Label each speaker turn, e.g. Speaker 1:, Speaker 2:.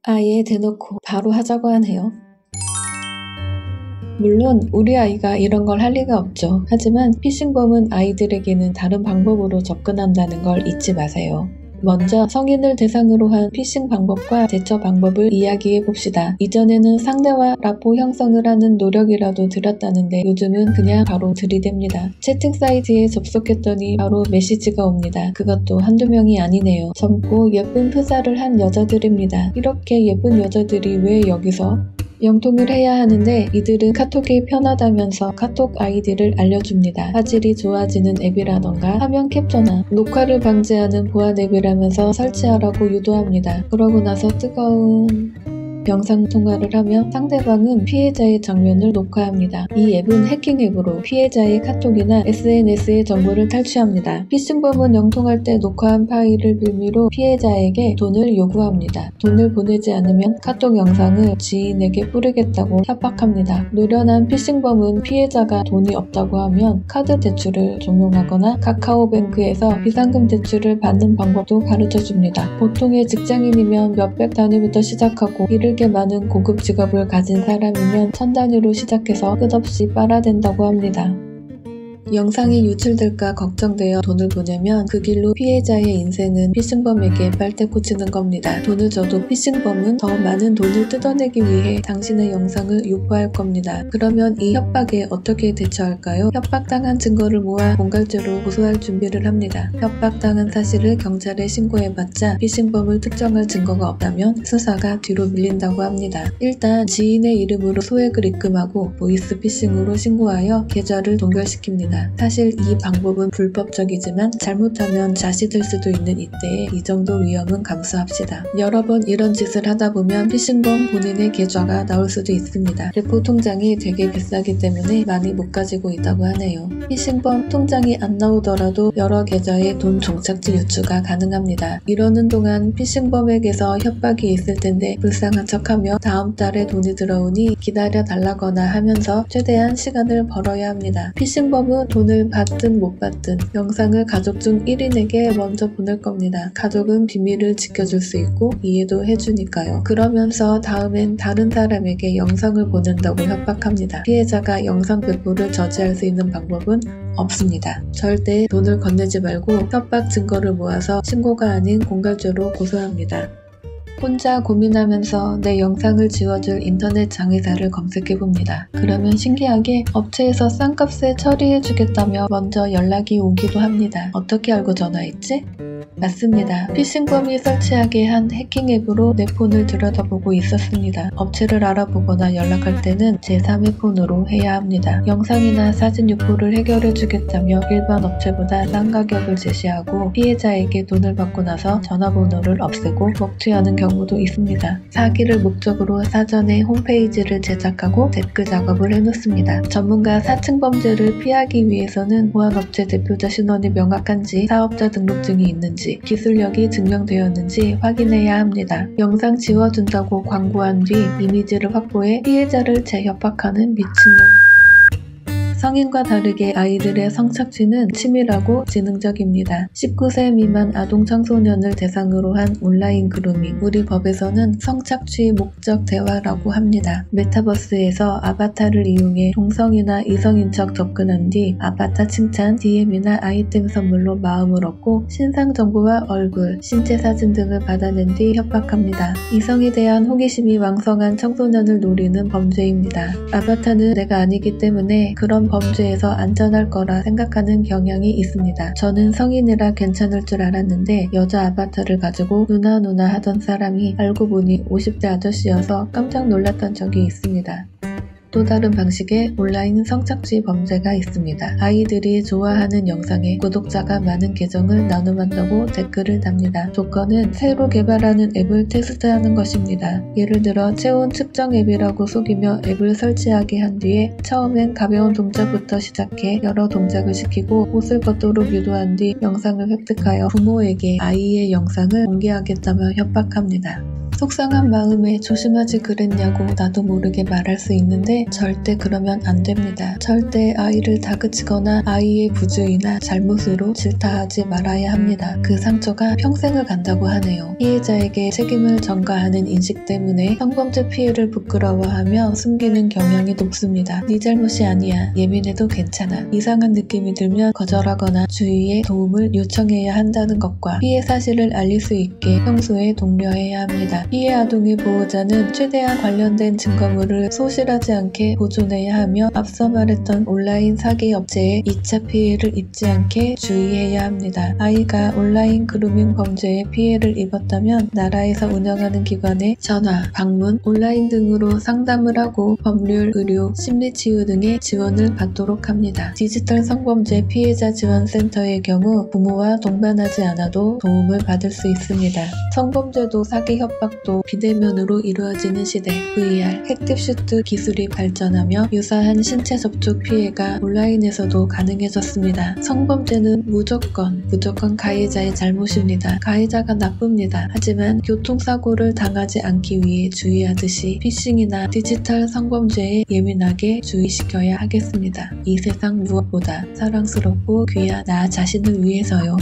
Speaker 1: 아예 대놓고 바로 하자고 하네요. 물론 우리 아이가 이런 걸 할 리가 없죠. 하지만 피싱범은 아이들에게는 다른 방법으로 접근한다는 걸 잊지 마세요. 먼저 성인을 대상으로 한 피싱 방법과 대처 방법을 이야기해 봅시다. 이전에는 상대와 라포 형성을 하는 노력이라도 들였다는데 요즘은 그냥 바로 들이댑니다. 채팅 사이트에 접속했더니 바로 메시지가 옵니다. 그것도 한두 명이 아니네요. 젊고 예쁜 프사를 한 여자들입니다. 이렇게 예쁜 여자들이 왜 여기서 영통을 해야 하는데 이들은 카톡이 편하다면서 카톡 아이디를 알려줍니다. 화질이 좋아지는 앱이라던가 화면 캡처나 녹화를 방지하는 보안 앱이라면서 설치하라고 유도합니다. 그러고 나서 뜨거운 영상통화를 하며 상대방은 피해자의 장면을 녹화합니다. 이 앱은 해킹 앱으로 피해자의 카톡이나 SNS의 정보를 탈취합니다. 피싱범은 영통할 때 녹화한 파일을 빌미로 피해자에게 돈을 요구합니다. 돈을 보내지 않으면 카톡 영상을 지인에게 뿌리겠다고 협박합니다. 노련한 피싱범은 피해자가 돈이 없다고 하면 카드 대출을 종용하거나 카카오뱅크에서 비상금 대출을 받는 방법도 가르쳐줍니다. 보통의 직장인이면 몇백 단위부터 시작하고 이를 게 많은 고급 직업을 가진 사람이면 1000단위로 시작해서 끝없이 빨아댄다고 합니다. 영상이 유출될까 걱정되어 돈을 보내면 그 길로 피해자의 인생은 피싱범에게 빨대 꽂히는 겁니다. 돈을 줘도 피싱범은 더 많은 돈을 뜯어내기 위해 당신의 영상을 유포할 겁니다. 그러면 이 협박에 어떻게 대처할까요? 협박당한 증거를 모아 공갈죄로 고소할 준비를 합니다. 협박당한 사실을 경찰에 신고해봤자 피싱범을 특정할 증거가 없다면 수사가 뒤로 밀린다고 합니다. 일단 지인의 이름으로 소액을 입금하고 보이스피싱으로 신고하여 계좌를 동결시킵니다. 사실 이 방법은 불법적이지만 잘못하면 자시될 수도 있는 이때에 이 정도 위험은 감수합시다. 여러 번 이런 짓을 하다 보면 피싱범 본인의 계좌가 나올 수도 있습니다. 레포 통장이 되게 비싸기 때문에 많이 못 가지고 있다고 하네요. 피싱범 통장이 안 나오더라도 여러 계좌에 돈 종착지 유추가 가능합니다. 이러는 동안 피싱범에게서 협박이 있을 텐데 불쌍한 척하며 다음 달에 돈이 들어오니 기다려 달라거나 하면서 최대한 시간을 벌어야 합니다. 피싱범은 돈을 받든 못 받든 영상을 가족 중 1인에게 먼저 보낼 겁니다. 가족은 비밀을 지켜줄 수 있고 이해도 해주니까요. 그러면서 다음엔 다른 사람에게 영상을 보낸다고 협박합니다. 피해자가 영상 배포를 저지할 수 있는 방법은 없습니다. 절대 돈을 건네지 말고 협박 증거를 모아서 신고가 아닌 공갈죄로 고소합니다. 혼자 고민하면서 내 영상을 지워줄 인터넷 장의사를 검색해봅니다. 그러면 신기하게 업체에서 싼 값에 처리해주겠다며 먼저 연락이 오기도 합니다. 어떻게 알고 전화했지? 맞습니다. 피싱범이 설치하게 한 해킹 앱으로 내 폰을 들여다보고 있었습니다. 업체를 알아보거나 연락할 때는 제3의 폰으로 해야 합니다. 영상이나 사진 유포를 해결해주겠다며 일반 업체보다 싼 가격을 제시하고 피해자에게 돈을 받고 나서 전화번호를 없애고 먹튀하는 경우도 있습니다. 사기를 목적으로 사전에 홈페이지를 제작하고 댓글 작업을 해놓습니다. 전문가 사칭 범죄를 피하기 위해서는 보안업체 대표자 신원이 명확한지 사업자 등록증이 있는지 기술력이 증명되었는지 확인해야 합니다. 영상 지워준다고 광고한 뒤 이미지를 확보해 피해자를 재협박하는 미친놈. 성인과 다르게 아이들의 성착취는 치밀하고 지능적입니다. 19세 미만 아동 청소년을 대상으로 한 온라인 그루밍, 우리 법에서는 성착취 목적 대화라고 합니다. 메타버스에서 아바타를 이용해 동성이나 이성인 척 접근한 뒤 아바타 칭찬, DM이나 아이템 선물로 마음을 얻고 신상 정보와 얼굴, 신체 사진 등을 받아낸 뒤 협박합니다. 이성에 대한 호기심이 왕성한 청소년을 노리는 범죄입니다. 아바타는 내가 아니기 때문에 그런 범죄에서 안전할 거라 생각하는 경향이 있습니다. 저는 성인이라 괜찮을 줄 알았는데 여자 아바타를 가지고 누나 하던 사람이 알고 보니 50대 아저씨여서 깜짝 놀랐던 적이 있습니다. 또 다른 방식의 온라인 성착취 범죄가 있습니다. 아이들이 좋아하는 영상에 구독자가 많은 계정을 나눔한다고 댓글을 답니다. 조건은 새로 개발하는 앱을 테스트하는 것입니다. 예를 들어 체온 측정 앱이라고 속이며 앱을 설치하게 한 뒤에 처음엔 가벼운 동작부터 시작해 여러 동작을 시키고 옷을 벗도록 유도한 뒤 영상을 획득하여 부모에게 아이의 영상을 공개하겠다며 협박합니다. 속상한 마음에 조심하지 그랬냐고 나도 모르게 말할 수 있는데 절대 그러면 안 됩니다. 절대 아이를 다그치거나 아이의 부주의나 잘못으로 질타하지 말아야 합니다. 그 상처가 평생을 간다고 하네요. 피해자에게 책임을 전가하는 인식 때문에 성범죄 피해를 부끄러워하며 숨기는 경향이 높습니다. 네 잘못이 아니야. 예민해도 괜찮아. 이상한 느낌이 들면 거절하거나 주위에 도움을 요청해야 한다는 것과 피해 사실을 알릴 수 있게 평소에 독려해야 합니다. 피해 아동의 보호자는 최대한 관련된 증거물을 소실하지 않게 보존해야 하며 앞서 말했던 온라인 사기 업체의 2차 피해를 입지 않게 주의해야 합니다. 아이가 온라인 그루밍 범죄에 피해를 입었다면 나라에서 운영하는 기관에 전화, 방문, 온라인 등으로 상담을 하고 법률, 의료, 심리치유 등의 지원을 받도록 합니다. 디지털 성범죄 피해자 지원센터의 경우 부모와 동반하지 않아도 도움을 받을 수 있습니다. 성범죄도 사기 협박도 비대면으로 이루어지는 시대 VR, 핵딥슈트 기술이 발전하며 유사한 신체 접촉 피해가 온라인에서도 가능해졌습니다. 성범죄는 무조건 가해자의 잘못입니다. 가해자가 나쁩니다. 하지만 교통사고를 당하지 않기 위해 주의하듯이 피싱이나 디지털 성범죄에 예민하게 주의시켜야 하겠습니다. 이 세상 무엇보다 사랑스럽고 귀한 나 자신을 위해서요.